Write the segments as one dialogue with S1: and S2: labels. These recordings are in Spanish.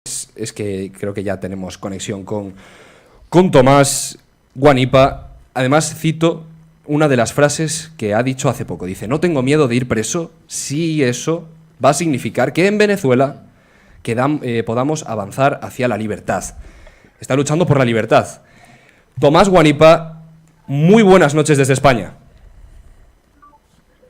S1: Es que creo que ya tenemos conexión con Tomás Guanipa. Además, cito una de las frases que ha dicho hace poco. Dice: no tengo miedo de ir preso si eso va a significar que en Venezuela podamos avanzar hacia la libertad. Está luchando por la libertad. Tomás Guanipa, muy buenas noches desde España.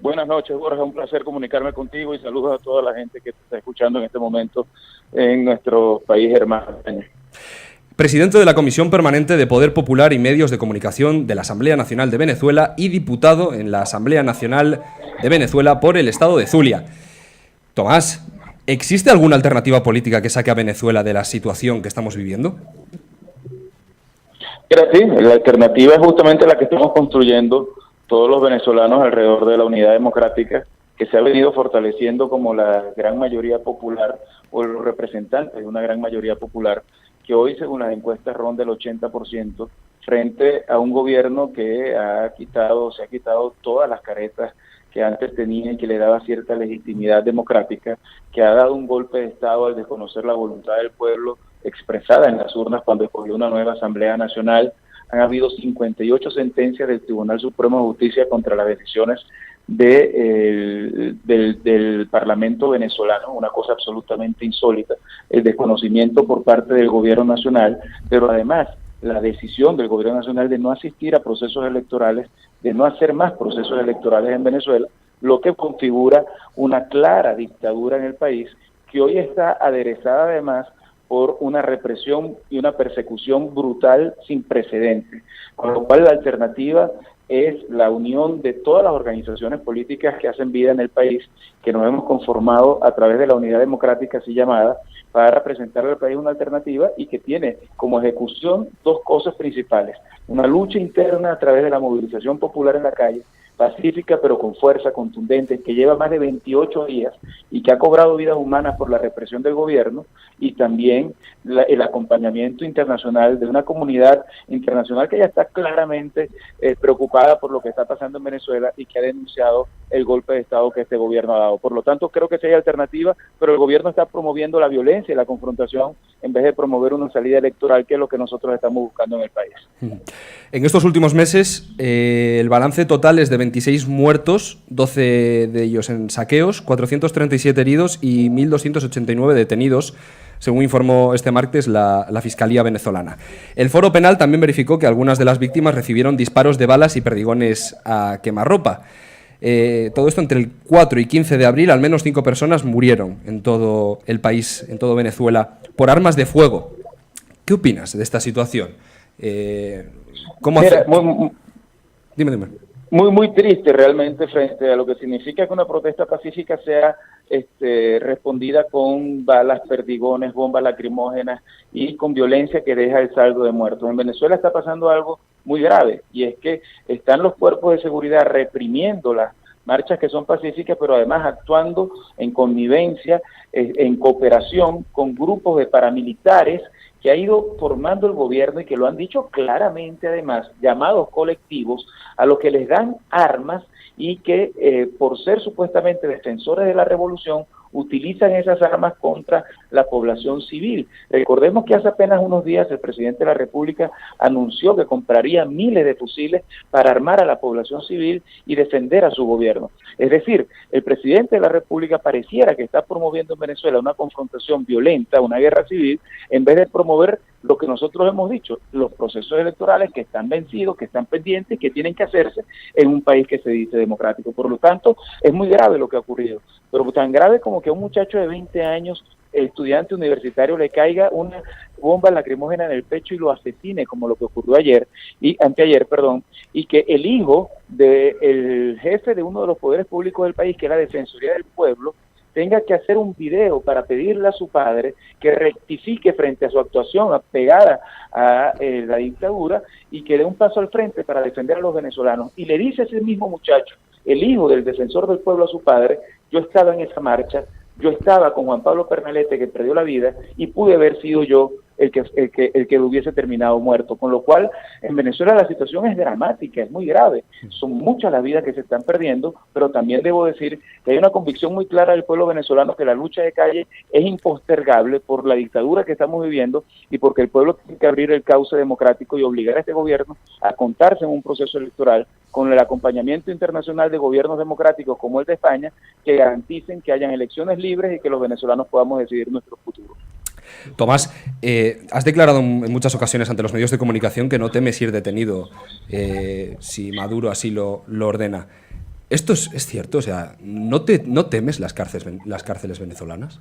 S2: Buenas noches, Borja, un placer comunicarme contigo y saludos a toda la gente que te está escuchando en este momento en nuestro país hermano.
S1: Presidente de la Comisión Permanente de Poder Popular y Medios de Comunicación de la Asamblea Nacional de Venezuela y diputado en la Asamblea Nacional de Venezuela por el estado de Zulia. Tomás, ¿existe alguna alternativa política que saque a Venezuela de la situación que estamos viviendo?
S2: Sí, la alternativa es justamente la que estamos construyendo todos los venezolanos alrededor de la unidad democrática que se ha venido fortaleciendo como la gran mayoría popular o los representantes de una gran mayoría popular que hoy, según las encuestas, ronda el 80% frente a un gobierno que se ha quitado todas las caretas que antes tenía y que le daba cierta legitimidad democrática, que ha dado un golpe de Estado al desconocer la voluntad del pueblo expresada en las urnas cuando escogió una nueva Asamblea Nacional. Han habido 58 sentencias del Tribunal Supremo de Justicia contra las decisiones del Parlamento venezolano, una cosa absolutamente insólita, el desconocimiento por parte del gobierno nacional, pero además la decisión del gobierno nacional de no asistir a procesos electorales, de no hacer más procesos electorales en Venezuela, lo que configura una clara dictadura en el país, que hoy está aderezada además por una represión y una persecución brutal sin precedentes, con lo cual la alternativa es la unión de todas las organizaciones políticas que hacen vida en el país, que nos hemos conformado a través de la unidad democrática así llamada, para presentarle al país una alternativa y que tiene como ejecución dos cosas principales: una lucha interna a través de la movilización popular en la calle, pacífica pero con fuerza contundente, que lleva más de 28 días y que ha cobrado vidas humanas por la represión del gobierno, y también el acompañamiento internacional de una comunidad internacional que ya está claramente preocupada por lo que está pasando en Venezuela y que ha denunciado el golpe de Estado que este gobierno ha dado. Por lo tanto, creo que sí hay alternativa, pero el gobierno está promoviendo la violencia y la confrontación en vez de promover una salida electoral, que es lo que nosotros estamos buscando en el país.
S1: En estos últimos meses, el balance total es de 26 muertos, 12 de ellos en saqueos, 437 heridos y 1.289 detenidos, según informó este martes la Fiscalía venezolana. El Foro Penal también verificó que algunas de las víctimas recibieron disparos de balas y perdigones a quemarropa. Todo esto entre el 4 y 15 de abril, al menos 5 personas murieron en todo el país, en todo Venezuela, por armas de fuego. ¿Qué opinas de esta situación? ¿Cómo hacer? Dime.
S2: Muy triste realmente frente a lo que significa que una protesta pacífica sea respondida con balas, perdigones, bombas lacrimógenas y con violencia que deja el saldo de muertos. En Venezuela está pasando algo muy grave, y es que están los cuerpos de seguridad reprimiendo las marchas que son pacíficas, pero además actuando en connivencia, en cooperación con grupos de paramilitares que ha ido formando el gobierno y que lo han dicho claramente, además, llamados colectivos, a los que les dan armas y que por ser supuestamente defensores de la revolución utilizan esas armas contra la población civil. Recordemos que hace apenas unos días el presidente de la República anunció que compraría miles de fusiles para armar a la población civil y defender a su gobierno. Es decir, el presidente de la República pareciera que está promoviendo en Venezuela una confrontación violenta, una guerra civil, en vez de promover lo que nosotros hemos dicho, los procesos electorales que están vencidos, que están pendientes, que tienen que hacerse en un país que se dice democrático. Por lo tanto, es muy grave lo que ha ocurrido, pero tan grave como que a un muchacho de 20 años, estudiante universitario, le caiga una bomba lacrimógena en el pecho y lo asesine, como lo que ocurrió anteayer, y que el hijo del jefe de uno de los poderes públicos del país, que es la Defensoría del Pueblo, tenga que hacer un video para pedirle a su padre que rectifique frente a su actuación apegada a la dictadura y que dé un paso al frente para defender a los venezolanos. Y le dice a ese mismo muchacho, el hijo del defensor del pueblo, a su padre: yo estaba en esa marcha, yo estaba con Juan Pablo Pernalete, que perdió la vida, y pude haber sido yo el que hubiese terminado muerto. Con lo cual, en Venezuela la situación es dramática, es muy grave. Son muchas las vidas que se están perdiendo, pero también debo decir que hay una convicción muy clara del pueblo venezolano que la lucha de calle es impostergable por la dictadura que estamos viviendo y porque el pueblo tiene que abrir el cauce democrático y obligar a este gobierno a contarse en un proceso electoral con el acompañamiento internacional de gobiernos democráticos como el de España, que garanticen que hayan elecciones libres y que los venezolanos podamos decidir nuestro futuro.
S1: Tomás, has declarado en muchas ocasiones ante los medios de comunicación que no temes ir detenido si Maduro así lo ordena. ¿Esto es cierto? O sea, ¿no temes las cárceles venezolanas?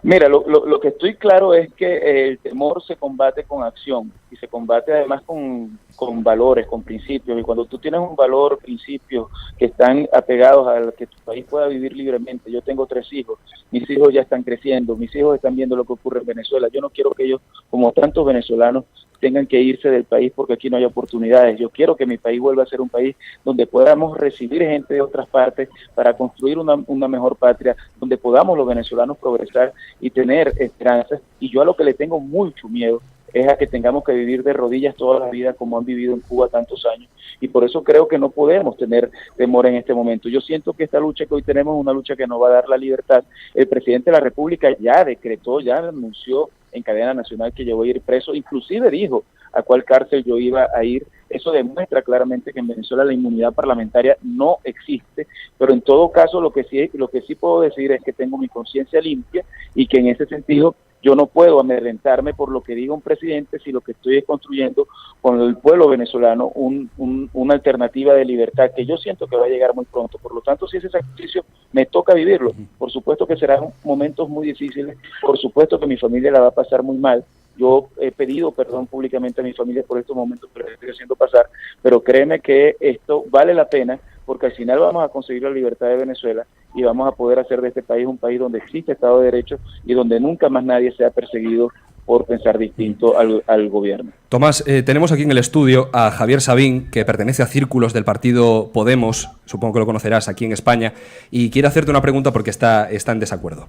S2: Mira, lo que estoy claro es que el temor se combate con acción y se combate además con valores, con principios. Y cuando tú tienes un valor, principios que están apegados a que tu país pueda vivir libremente. Yo tengo 3 hijos, mis hijos ya están creciendo, mis hijos están viendo lo que ocurre en Venezuela. Yo no quiero que ellos, como tantos venezolanos, tengan que irse del país porque aquí no hay oportunidades. Yo quiero que mi país vuelva a ser un país donde podamos recibir gente de otras partes para construir una mejor patria, donde podamos los venezolanos progresar y tener esperanzas. Y yo a lo que le tengo mucho miedo es a que tengamos que vivir de rodillas toda la vida como han vivido en Cuba tantos años, y por eso creo que no podemos tener temor en este momento. Yo siento que esta lucha que hoy tenemos es una lucha que nos va a dar la libertad. El presidente de la República ya decretó, ya anunció en cadena nacional que yo voy a ir preso, inclusive dijo a cuál cárcel yo iba a ir. Eso demuestra claramente que en Venezuela la inmunidad parlamentaria no existe, pero en todo caso lo que sí puedo decir es que tengo mi conciencia limpia y que en ese sentido yo no puedo amedrentarme por lo que diga un presidente si lo que estoy es construyendo con el pueblo venezolano una alternativa de libertad que yo siento que va a llegar muy pronto. Por lo tanto, si ese sacrificio me toca vivirlo, por supuesto que serán momentos muy difíciles, por supuesto que mi familia la va a pasar muy mal. Yo he pedido perdón públicamente a mi familia por estos momentos que les estoy haciendo pasar, pero créeme que esto vale la pena porque al final vamos a conseguir la libertad de Venezuela y vamos a poder hacer de este país un país donde existe Estado de Derecho y donde nunca más nadie sea perseguido por pensar distinto al gobierno.
S1: Tomás, tenemos aquí en el estudio a Javier Sabín, que pertenece a círculos del partido Podemos, supongo que lo conocerás, aquí en España, y quiere hacerte una pregunta porque está en desacuerdo.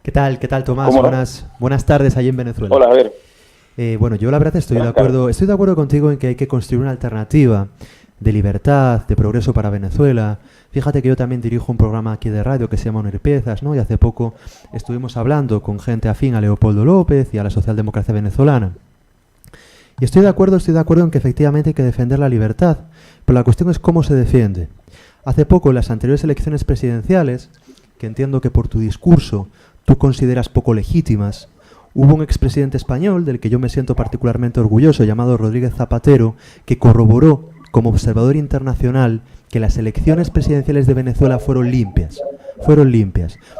S3: ¿Qué tal, Tomás? Buenas tardes allí en Venezuela.
S2: Hola, a ver.
S3: Bueno, yo la verdad estoy de acuerdo contigo en que hay que construir una alternativa de libertad, de progreso para Venezuela. Fíjate que yo también dirijo un programa aquí de radio que se llama Unir Piezas, ¿no? Y hace poco estuvimos hablando con gente afín a Leopoldo López y a la socialdemocracia venezolana. Y estoy de acuerdo en que efectivamente hay que defender la libertad, pero la cuestión es cómo se defiende. Hace poco, en las anteriores elecciones presidenciales, que entiendo que por tu discurso tú consideras poco legítimas, hubo un expresidente español, del que yo me siento particularmente orgulloso, llamado Rodríguez Zapatero, que corroboró como observador internacional que las elecciones presidenciales de Venezuela fueron limpias.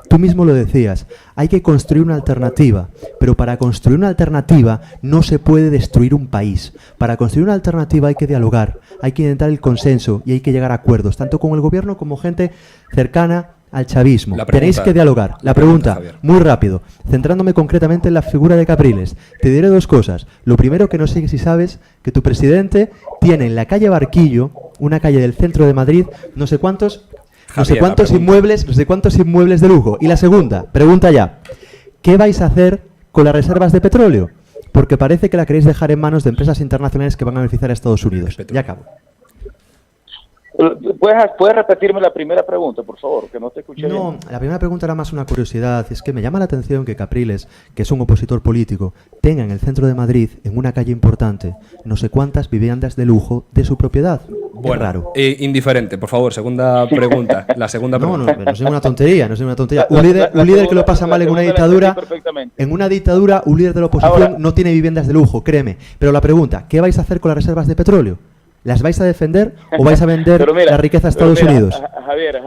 S3: Tú mismo lo decías, hay que construir una alternativa, pero para construir una alternativa no se puede destruir un país. Para construir una alternativa hay que dialogar, hay que intentar el consenso y hay que llegar a acuerdos, tanto con el gobierno como gente cercana al chavismo. Tenéis que dialogar. La pregunta, muy rápido, centrándome concretamente en la figura de Capriles. Te diré 2 cosas. Lo primero, que no sé si sabes que tu presidente tiene en la calle Barquillo, una calle del centro de Madrid, no sé cuántos inmuebles de lujo. Y la segunda, pregunta ya, ¿qué vais a hacer con las reservas de petróleo? Porque parece que la queréis dejar en manos de empresas internacionales que van a beneficiar a Estados Unidos. Ya acabo.
S2: ¿Puedes repetirme la primera pregunta, por favor? Que no te escuché bien.
S3: No, la primera pregunta era más una curiosidad. Es que me llama la atención que Capriles, que es un opositor político, tenga en el centro de Madrid, en una calle importante, no sé cuántas viviendas de lujo de su propiedad.
S1: Bueno,
S3: es raro.
S1: Indiferente, por favor, segunda pregunta. La segunda pregunta.
S3: No es una tontería. Un líder que lo pasa mal en una dictadura, un líder de la oposición no tiene viviendas de lujo, créeme. Pero la pregunta, ¿qué vais a hacer con las reservas de petróleo? ¿Las vais a defender o vais a vender la riqueza a Estados Unidos?
S2: Javier,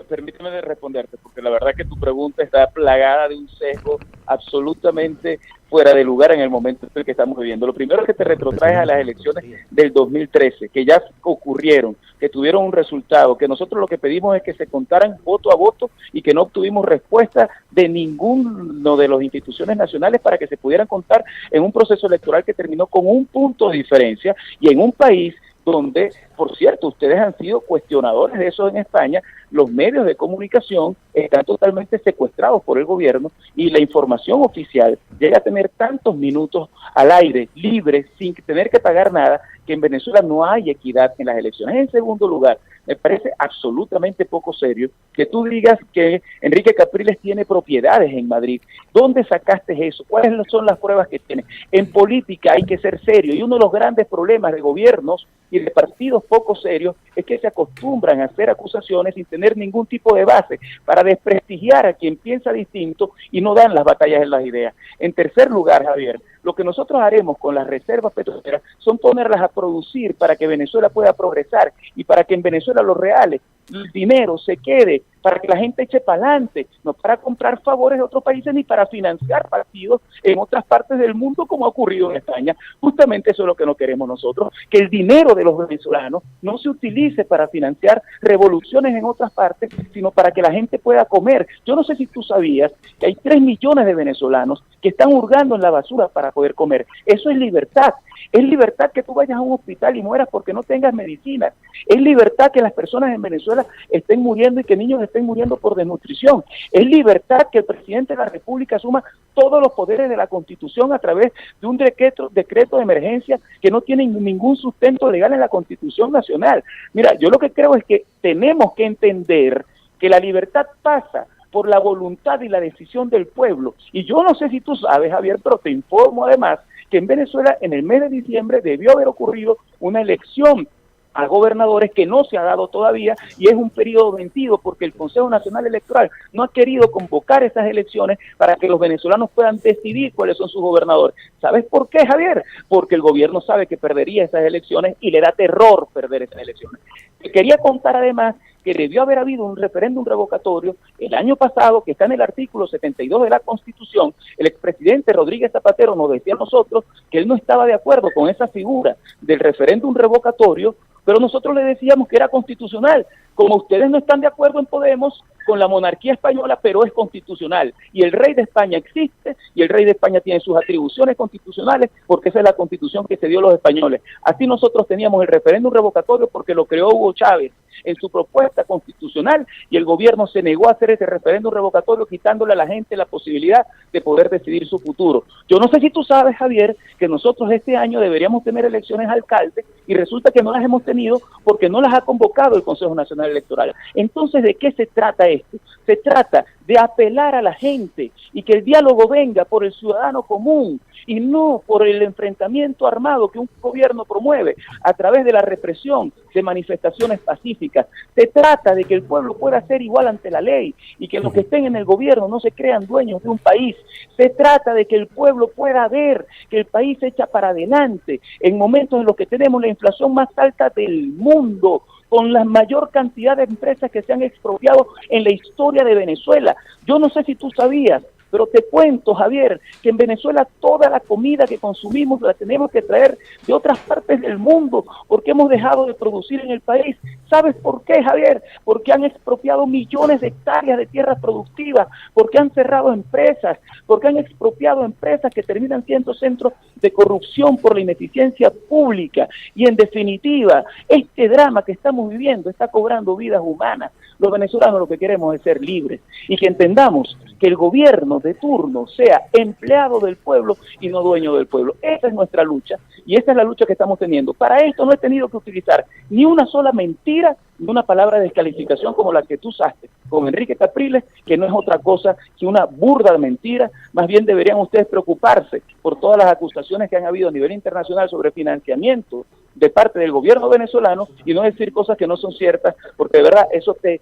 S2: permíteme responderte, porque la verdad que tu pregunta está plagada de un sesgo absolutamente fuera de lugar en el momento en el que estamos viviendo. Lo primero es que te retrotraes a las elecciones del 2013, que ya ocurrieron, que tuvieron un resultado, que nosotros lo que pedimos es que se contaran voto a voto y que no obtuvimos respuesta de ninguno de las instituciones nacionales para que se pudieran contar en un proceso electoral que terminó con un punto de diferencia y en un país donde, por cierto, ustedes han sido cuestionadores de eso en España. Los medios de comunicación están totalmente secuestrados por el gobierno y la información oficial llega a tener tantos minutos al aire, libre, sin tener que pagar nada, que en Venezuela no hay equidad en las elecciones. En segundo lugar, me parece absolutamente poco serio que tú digas que Enrique Capriles tiene propiedades en Madrid. ¿Dónde sacaste eso? ¿Cuáles son las pruebas que tiene? En política hay que ser serio, y uno de los grandes problemas de gobiernos y de partidos poco serios es que se acostumbran a hacer acusaciones sin tener ningún tipo de base, para desprestigiar a quien piensa distinto y no dan las batallas en las ideas. En tercer lugar, Javier, lo que nosotros haremos con las reservas petroleras son ponerlas a producir para que Venezuela pueda progresar y para que en Venezuela los reales, el dinero se quede, para que la gente eche para adelante, no para comprar favores de otros países ni para financiar partidos en otras partes del mundo como ha ocurrido en España. Justamente eso es lo que no queremos nosotros, que el dinero de los venezolanos no se utilice para financiar revoluciones en otras partes, sino para que la gente pueda comer. Yo no sé si tú sabías que hay 3 millones de venezolanos que están hurgando en la basura para poder comer. Eso es libertad. Es libertad que tú vayas a un hospital y mueras porque no tengas medicina. Es libertad que las personas en Venezuela estén muriendo y que niños estén muriendo por desnutrición. Es libertad que el presidente de la República asuma todos los poderes de la Constitución a través de un decreto de emergencia que no tiene ningún sustento legal en la Constitución nacional. Mira, yo lo que creo es que tenemos que entender que la libertad pasa por la voluntad y la decisión del pueblo. Y yo no sé si tú sabes, Javier, pero te informo además que en Venezuela en el mes de diciembre debió haber ocurrido una elección a gobernadores que no se ha dado todavía, y es un periodo vencido porque el Consejo Nacional Electoral no ha querido convocar esas elecciones para que los venezolanos puedan decidir cuáles son sus gobernadores. ¿Sabes por qué, Javier? Porque el gobierno sabe que perdería esas elecciones y le da terror perder esas elecciones. Te quería contar además que debió haber habido un referéndum revocatorio el año pasado, que está en el artículo 72 de la Constitución. El expresidente Rodríguez Zapatero nos decía a nosotros que él no estaba de acuerdo con esa figura del referéndum revocatorio, pero nosotros le decíamos que era constitucional. Como ustedes no están de acuerdo en Podemos con la monarquía española, pero es constitucional. Y el rey de España existe, y el rey de España tiene sus atribuciones constitucionales, porque esa es la constitución que se dio a los españoles. Así nosotros teníamos el referéndum revocatorio porque lo creó Hugo Chávez en su propuesta constitucional, y el gobierno se negó a hacer ese referéndum revocatorio, quitándole a la gente la posibilidad de poder decidir su futuro. Yo no sé si tú sabes, Javier, que nosotros este año deberíamos tener elecciones alcalde, y resulta que no las hemos tenido porque no las ha convocado el Consejo Nacional Electoral. Entonces, ¿de qué se trata esto? Se trata de apelar a la gente y que el diálogo venga por el ciudadano común y no por el enfrentamiento armado que un gobierno promueve a través de la represión de manifestaciones pacíficas. Se trata de que el pueblo pueda ser igual ante la ley y que los que estén en el gobierno no se crean dueños de un país. Se trata de que el pueblo pueda ver que el país se echa para adelante en momentos en los que tenemos la inflación más alta del mundo, con la mayor cantidad de empresas que se han expropiado en la historia de Venezuela. Yo no sé si tú sabías, pero te cuento, Javier, que en Venezuela toda la comida que consumimos la tenemos que traer de otras partes del mundo porque hemos dejado de producir en el país. ¿Sabes por qué, Javier? Porque han expropiado millones de hectáreas de tierras productivas, porque han cerrado empresas, porque han expropiado empresas que terminan siendo centros de corrupción por la ineficiencia pública. Y en definitiva, este drama que estamos viviendo está cobrando vidas humanas. Los venezolanos lo que queremos es ser libres y que entendamos que el gobierno de turno sea empleado del pueblo y no dueño del pueblo. Esa es nuestra lucha y esa es la lucha que estamos teniendo. Para esto no he tenido que utilizar ni una sola mentira ni una palabra de descalificación como la que tú usaste con Enrique Capriles, que no es otra cosa que una burda mentira. Más bien deberían ustedes preocuparse por todas las acusaciones que han habido a nivel internacional sobre financiamiento de parte del gobierno venezolano y no decir cosas que no son ciertas, porque de verdad eso te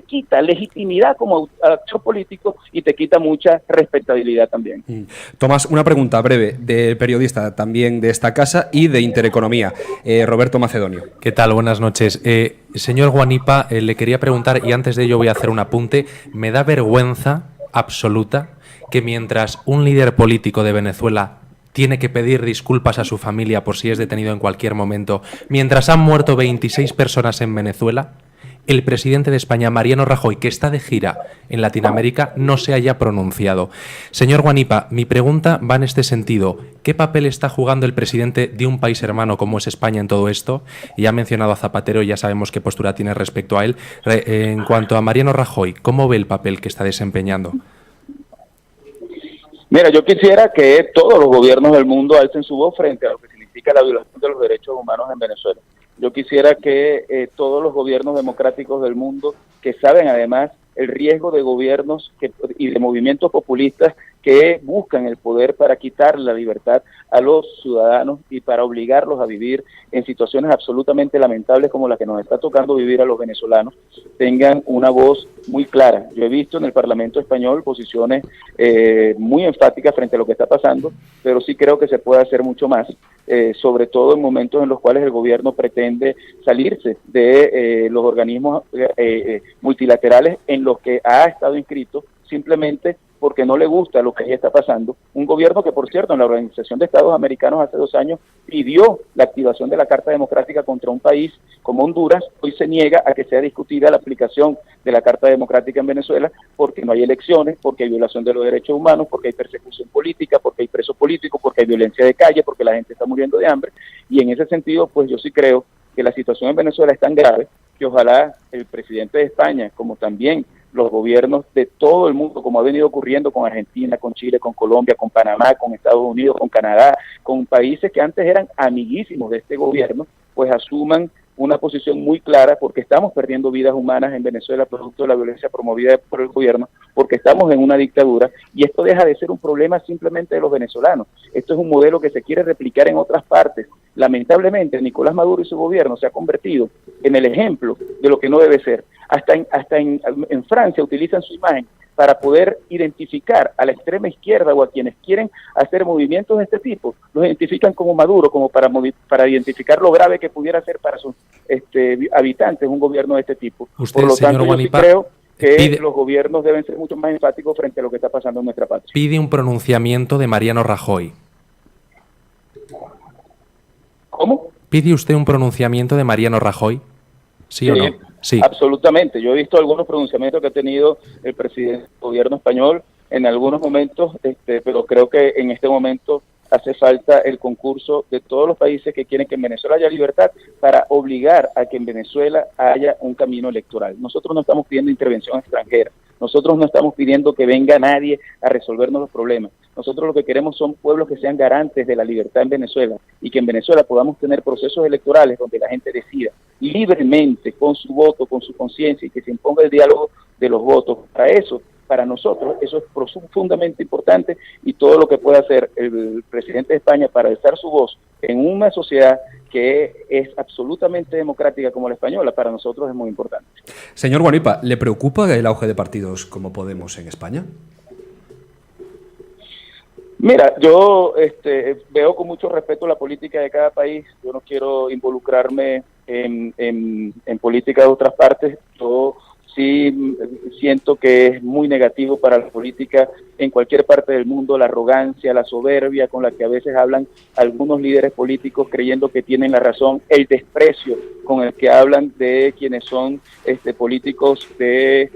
S2: quita legitimidad como actor político y te quita mucha respetabilidad también.
S1: Tomás, una pregunta breve de periodista también de esta casa y de Intereconomía, Roberto Macedonio.
S4: ¿Qué tal? Buenas noches. Señor Guanipa, le quería preguntar, y antes de ello voy a hacer un apunte, me da vergüenza absoluta que mientras un líder político de Venezuela tiene que pedir disculpas a su familia por si es detenido en cualquier momento, mientras han muerto 26 personas en Venezuela, el presidente de España, Mariano Rajoy, que está de gira en Latinoamérica, no se haya pronunciado. Señor Guanipa, mi pregunta va en este sentido. ¿Qué papel está jugando el presidente de un país hermano como es España en todo esto? Y ya ha mencionado a Zapatero y ya sabemos qué postura tiene respecto a él. En cuanto a Mariano Rajoy, ¿cómo ve el papel que está desempeñando?
S2: Mira, yo quisiera que todos los gobiernos del mundo alcen su voz frente a lo que significa la violación de los derechos humanos en Venezuela. Yo quisiera que todos los gobiernos democráticos del mundo, que saben además el riesgo de gobiernos y de movimientos populistas que buscan el poder para quitar la libertad a los ciudadanos y para obligarlos a vivir en situaciones absolutamente lamentables como la que nos está tocando vivir a los venezolanos, tengan una voz muy clara. Yo he visto en el Parlamento español posiciones muy enfáticas frente a lo que está pasando, pero sí creo que se puede hacer mucho más, sobre todo en momentos en los cuales el gobierno pretende salirse de los organismos multilaterales en los que ha estado inscrito, simplemente porque no le gusta lo que ahí está pasando. Un gobierno que, por cierto, en la Organización de Estados Americanos hace 2 años pidió la activación de la Carta Democrática contra un país como Honduras, hoy se niega a que sea discutida la aplicación de la Carta Democrática en Venezuela porque no hay elecciones, porque hay violación de los derechos humanos, porque hay persecución política, porque hay presos políticos, porque hay violencia de calle, porque la gente está muriendo de hambre. Y en ese sentido, pues yo sí creo que la situación en Venezuela es tan grave que ojalá el presidente de España, como también los gobiernos de todo el mundo, como ha venido ocurriendo con Argentina, con Chile, con Colombia, con Panamá, con Estados Unidos, con Canadá, con países que antes eran amiguísimos de este gobierno, pues asuman una posición muy clara, porque estamos perdiendo vidas humanas en Venezuela producto de la violencia promovida por el gobierno, porque estamos en una dictadura, y esto deja de ser un problema simplemente de los venezolanos. Esto es un modelo que se quiere replicar en otras partes. Lamentablemente, Nicolás Maduro y su gobierno se ha convertido en el ejemplo de lo que no debe ser. Hasta en Francia utilizan su imagen para poder identificar a la extrema izquierda o a quienes quieren hacer movimientos de este tipo, los identifican como Maduro, como para identificar lo grave que pudiera ser para sus habitantes un gobierno de este tipo.
S4: Usted,
S2: por lo
S4: señor
S2: tanto,
S4: Guanipa,
S2: yo sí creo que los gobiernos deben ser mucho más enfáticos frente a lo que está pasando en nuestra patria.
S4: Pide un pronunciamiento de Mariano Rajoy.
S2: ¿Cómo?
S4: ¿Pide usted un pronunciamiento de Mariano Rajoy? ¿Sí o no? Sí.
S2: Absolutamente. Yo he visto algunos pronunciamientos que ha tenido el presidente del gobierno español en algunos momentos, pero creo que en este momento hace falta el concurso de todos los países que quieren que en Venezuela haya libertad para obligar a que en Venezuela haya un camino electoral. Nosotros no estamos pidiendo intervención extranjera, nosotros no estamos pidiendo que venga nadie a resolvernos los problemas. Nosotros lo que queremos son pueblos que sean garantes de la libertad en Venezuela y que en Venezuela podamos tener procesos electorales donde la gente decida libremente, con su voto, con su conciencia, y que se imponga el diálogo de los votos. Para nosotros, eso es profundamente importante, y todo lo que pueda hacer el presidente de España para alzar su voz en una sociedad que es absolutamente democrática como la española, para nosotros es muy importante.
S1: Señor Guanipa, ¿le preocupa el auge de partidos como Podemos en España?
S2: Mira, yo veo con mucho respeto la política de cada país. Yo no quiero involucrarme en política de otras partes. Yo sí siento que es muy negativo para la política en cualquier parte del mundo la arrogancia, la soberbia con la que a veces hablan algunos líderes políticos creyendo que tienen la razón, el desprecio con el que hablan de quienes son políticos de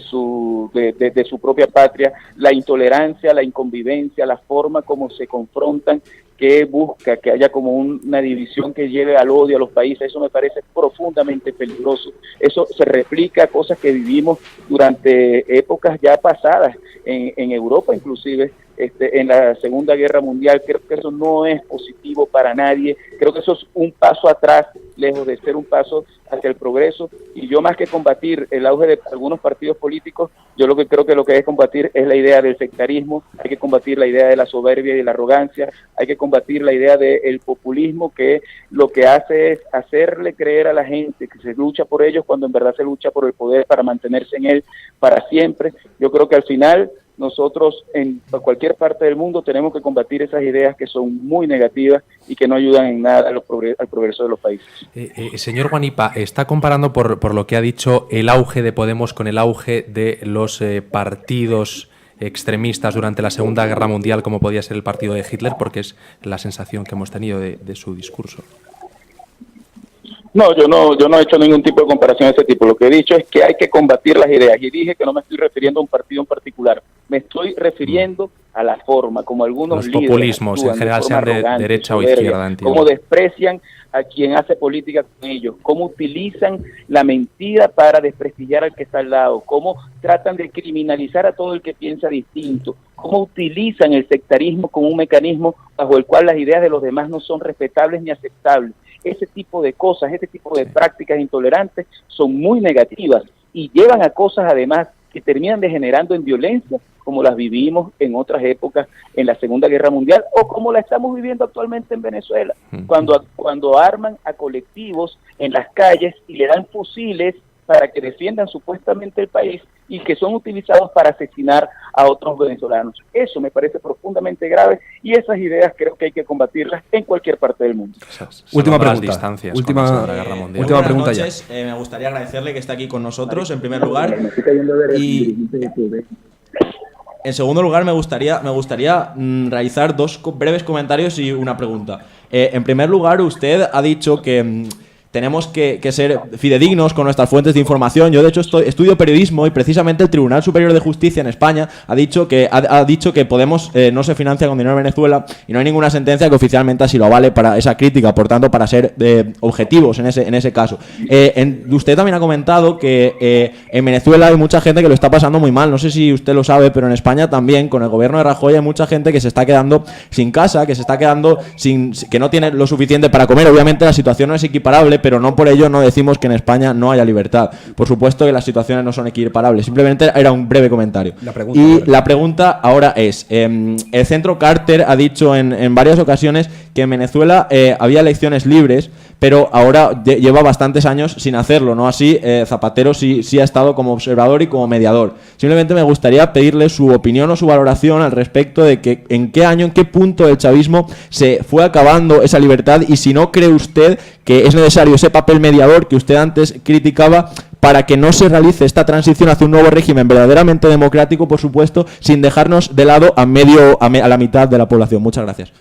S2: su propia patria, la intolerancia, la inconvivencia, la forma como se confrontan, que busca que haya como una división que lleve al odio a los países. Eso me parece profundamente peligroso. Eso se replica cosas que vivimos durante épocas ya pasadas en Europa, inclusive en la Segunda Guerra Mundial. Creo que eso no es positivo para nadie. Creo que eso es un paso atrás, lejos de ser un paso hacia el progreso. Y yo, más que combatir el auge de algunos partidos políticos, yo lo que creo que lo que hay que combatir es la idea del sectarismo, hay que combatir la idea de la soberbia y de la arrogancia, hay que combatir la idea del populismo, que lo que hace es hacerle creer a la gente que se lucha por ellos cuando en verdad se lucha por el poder para mantenerse en él para siempre. Yo creo que al final nosotros en cualquier parte del mundo tenemos que combatir esas ideas que son muy negativas y que no ayudan en nada al progreso de los países.
S4: Señor Guanipa, está comparando por lo que ha dicho el auge de Podemos con el auge de los partidos extremistas durante la Segunda Guerra Mundial, como podía ser el partido de Hitler, porque es la sensación que hemos tenido de su discurso.
S2: No, yo no he hecho ningún tipo de comparación de ese tipo. Lo que he dicho es que hay que combatir las ideas y dije que no me estoy refiriendo a un partido en particular. Me estoy refiriendo a la forma como algunos
S4: los
S2: líderes
S4: populismos en general, sean de derecha o izquierda, entiendo.
S2: Cómo desprecian a quien hace política con ellos, cómo utilizan la mentira para desprestigiar al que está al lado, cómo tratan de criminalizar a todo el que piensa distinto, cómo utilizan el sectarismo como un mecanismo bajo el cual las ideas de los demás no son respetables ni aceptables. Ese tipo de cosas, ese tipo de prácticas intolerantes son muy negativas y llevan a cosas además que terminan degenerando en violencia, como las vivimos en otras épocas en la Segunda Guerra Mundial o como la estamos viviendo actualmente en Venezuela, cuando arman a colectivos en las calles y le dan fusiles para que defiendan supuestamente el país y que son utilizados para asesinar a otros venezolanos. Eso me parece profundamente grave y esas ideas creo que hay que combatirlas en cualquier parte del mundo.
S1: Última pregunta.
S4: Última
S1: pregunta ya.
S5: Me gustaría agradecerle que esté aquí con nosotros, en primer lugar. Y en segundo lugar, me gustaría realizar dos breves comentarios y una pregunta. En primer lugar, usted ha dicho que tenemos que ser fidedignos con nuestras fuentes de información. Yo, de hecho, estudio periodismo y precisamente el Tribunal Superior de Justicia en España ha dicho que Podemos no se financia con dinero de Venezuela y no hay ninguna sentencia que oficialmente así lo avale para esa crítica, por tanto, para ser objetivos en ese caso. Usted también ha comentado que en Venezuela hay mucha gente que lo está pasando muy mal. No sé si usted lo sabe, pero en España también, con el gobierno de Rajoy, hay mucha gente que se está quedando sin casa, que se está quedando que no tiene lo suficiente para comer. Obviamente la situación no es equiparable, pero no por ello no decimos que en España no haya libertad. Por supuesto que las situaciones no son equiparables. Simplemente era un breve comentario. La pregunta ahora es, el Centro Carter ha dicho en varias ocasiones que en Venezuela había elecciones libres, pero ahora lleva bastantes años sin hacerlo, ¿no? Así, Zapatero sí ha estado como observador y como mediador. Simplemente me gustaría pedirle su opinión o su valoración al respecto de que en qué punto del chavismo se fue acabando esa libertad y si no cree usted que es necesario ese papel mediador que usted antes criticaba para que no se realice esta transición hacia un nuevo régimen verdaderamente democrático, por supuesto, sin dejarnos de lado a la mitad de la población. Muchas gracias.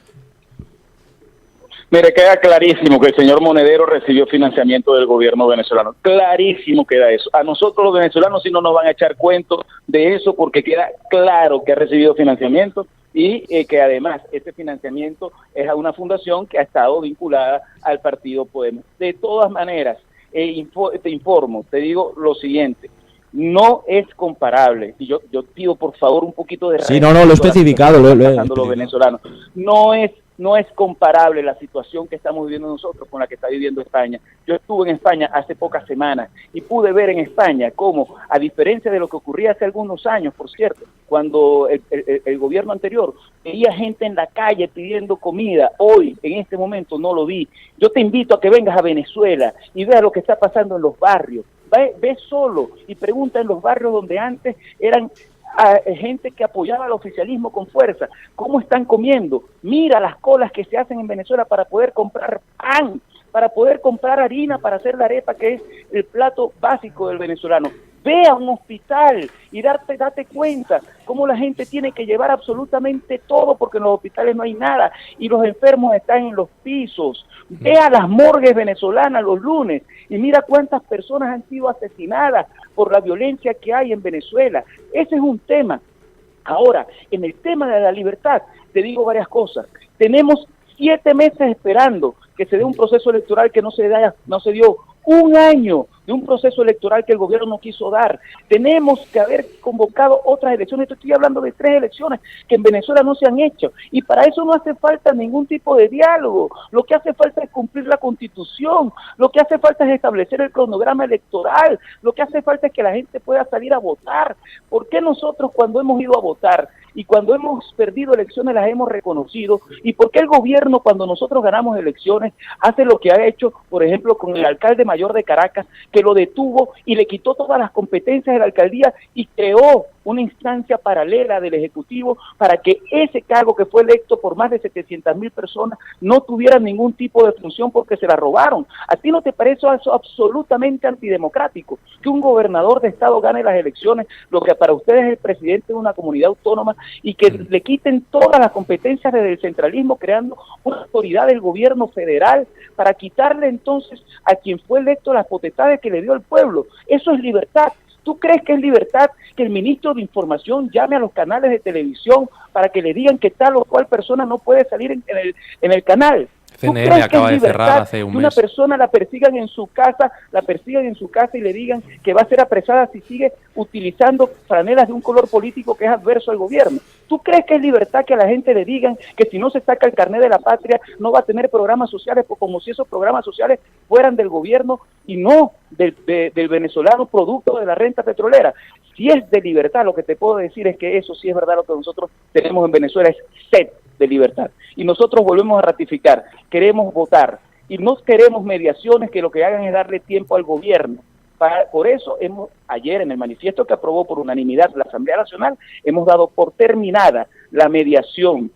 S2: Mire, queda clarísimo que el señor Monedero recibió financiamiento del gobierno venezolano. Clarísimo queda eso. A nosotros los venezolanos sí no nos van a echar cuentos de eso porque queda claro que ha recibido financiamiento y que además ese financiamiento es a una fundación que ha estado vinculada al partido Podemos. De todas maneras, te informo, te digo lo siguiente. No es comparable, y yo pido por favor un poquito de respeto.
S5: Sí, lo he especificado,
S2: los venezolanos. No es comparable la situación que estamos viviendo nosotros con la que está viviendo España. Yo estuve en España hace pocas semanas y pude ver en España cómo, a diferencia de lo que ocurría hace algunos años, por cierto, cuando el gobierno anterior veía gente en la calle pidiendo comida, hoy, en este momento, no lo vi. Yo te invito a que vengas a Venezuela y veas lo que está pasando en los barrios. Ve solo y pregunta en los barrios donde antes eran gente que apoyaba al oficialismo con fuerza, ¿cómo están comiendo? Mira las colas que se hacen en Venezuela para poder comprar pan, para poder comprar harina para hacer la arepa, que es el plato básico del venezolano. Ve a un hospital y date cuenta cómo la gente tiene que llevar absolutamente todo porque en los hospitales no hay nada y los enfermos están en los pisos. Ve a las morgues venezolanas los lunes y mira cuántas personas han sido asesinadas por la violencia que hay en Venezuela. Ese es un tema. Ahora, en el tema de la libertad, te digo varias cosas. Tenemos 7 meses esperando que se dé un proceso electoral que no se dio. 1 año de un proceso electoral que el gobierno no quiso dar. Tenemos que haber convocado otras elecciones. Estoy hablando de 3 elecciones que en Venezuela no se han hecho. Y para eso no hace falta ningún tipo de diálogo. Lo que hace falta es cumplir la Constitución. Lo que hace falta es establecer el cronograma electoral. Lo que hace falta es que la gente pueda salir a votar. ¿Por qué nosotros cuando hemos ido a votar y cuando hemos perdido elecciones las hemos reconocido? ¿Y por qué el gobierno cuando nosotros ganamos elecciones hace lo que ha hecho, por ejemplo, con el alcalde mayor de Caracas, que lo detuvo y le quitó todas las competencias de la alcaldía y creó una instancia paralela del Ejecutivo para que ese cargo que fue electo por más de 700.000 personas no tuviera ningún tipo de función porque se la robaron. ¿A ti no te parece eso absolutamente antidemocrático? Que un gobernador de estado gane las elecciones, lo que para ustedes es el presidente de una comunidad autónoma, y que le quiten todas las competencias del centralismo, creando una autoridad del gobierno federal para quitarle entonces a quien fue electo las potestades que le dio el pueblo? Eso es libertad. ¿Tú crees que es libertad que el ministro de Información llame a los canales de televisión para que le digan que tal o cual persona no puede salir en el canal?
S4: CNN acaba de cerrar hace un mes.
S2: Que una persona la persigan en su casa y le digan que va a ser apresada si sigue utilizando franelas de un color político que es adverso al gobierno? ¿Tú crees que es libertad que a la gente le digan que si no se saca el carnet de la patria no va a tener programas sociales, como si esos programas sociales fueran del gobierno y no del venezolano producto de la renta petrolera? Si es de libertad, lo que te puedo decir es que eso sí es verdad. Lo que nosotros tenemos en Venezuela es sed de libertad, y nosotros volvemos a ratificar, queremos votar y no queremos mediaciones que lo que hagan es darle tiempo al gobierno. Por eso ayer en el manifiesto que aprobó por unanimidad la Asamblea Nacional, hemos dado por terminada la mediación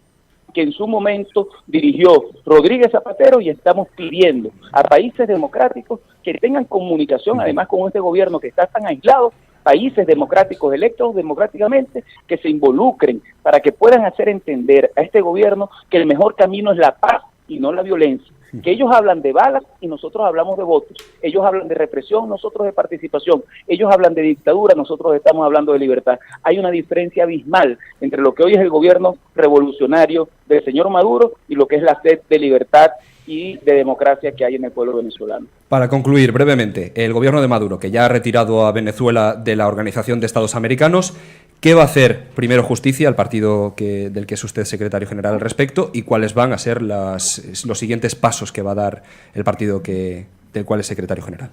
S2: que en su momento dirigió Rodríguez Zapatero, y estamos pidiendo a países democráticos que tengan comunicación además con este gobierno que está tan aislado, países democráticos electos democráticamente, que se involucren para que puedan hacer entender a este gobierno que el mejor camino es la paz y no la violencia. Que ellos hablan de balas y nosotros hablamos de votos. Ellos hablan de represión, nosotros de participación. Ellos hablan de dictadura, nosotros estamos hablando de libertad. Hay una diferencia abismal entre lo que hoy es el gobierno revolucionario del señor Maduro y lo que es la sed de libertad y de democracia que hay en el pueblo venezolano.
S1: Para concluir brevemente, el gobierno de Maduro, que ya ha retirado a Venezuela de la Organización de Estados Americanos, ¿qué va a hacer Primero Justicia, el partido del que es usted secretario general al respecto, y cuáles van a ser los siguientes pasos que va a dar el partido del cual es secretario general?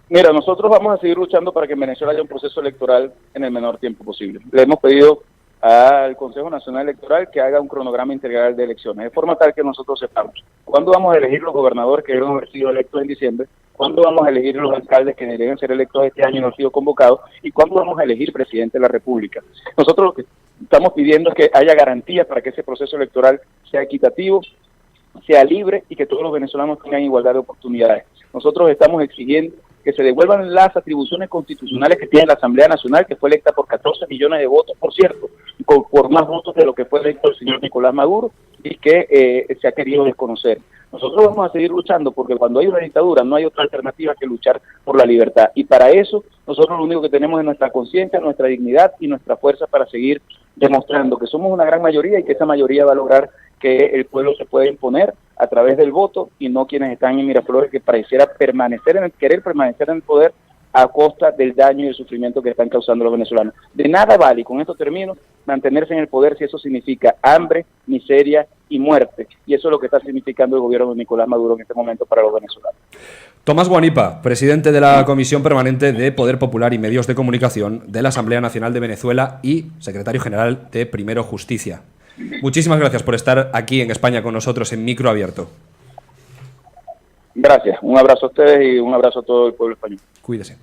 S2: Mira, nosotros vamos a seguir luchando para que en Venezuela haya un proceso electoral en el menor tiempo posible. Le hemos pedido al Consejo Nacional Electoral que haga un cronograma integral de elecciones, de forma tal que nosotros sepamos cuándo vamos a elegir los gobernadores que deben haber sido electos en diciembre, cuándo vamos a elegir los alcaldes que deben ser electos este año y no han sido convocados, y cuándo vamos a elegir presidente de la República. Nosotros lo que estamos pidiendo es que haya garantías para que ese proceso electoral sea equitativo, sea libre y que todos los venezolanos tengan igualdad de oportunidades. Nosotros estamos exigiendo que se devuelvan las atribuciones constitucionales que tiene la Asamblea Nacional, que fue electa por 14 millones de votos, por cierto, por más votos de lo que fue electo el señor Nicolás Maduro, y que se ha querido desconocer. Nosotros vamos a seguir luchando porque cuando hay una dictadura no hay otra alternativa que luchar por la libertad, y para eso nosotros lo único que tenemos es nuestra conciencia, nuestra dignidad y nuestra fuerza para seguir demostrando que somos una gran mayoría y que esa mayoría va a lograr que el pueblo se pueda imponer a través del voto y no quienes están en Miraflores que pareciera querer permanecer en el poder a costa del daño y el sufrimiento que están causando los venezolanos. De nada vale, y con esto termino, mantenerse en el poder si eso significa hambre, miseria y muerte. Y eso es lo que está significando el gobierno de Nicolás Maduro en este momento para los venezolanos.
S1: Tomás Guanipa, presidente de la Comisión Permanente de Poder Popular y Medios de Comunicación de la Asamblea Nacional de Venezuela y secretario general de Primero Justicia. Muchísimas gracias por estar aquí en España con nosotros en Micro Abierto.
S2: Gracias, un abrazo a ustedes y un abrazo a todo el pueblo español.
S1: Cuídese.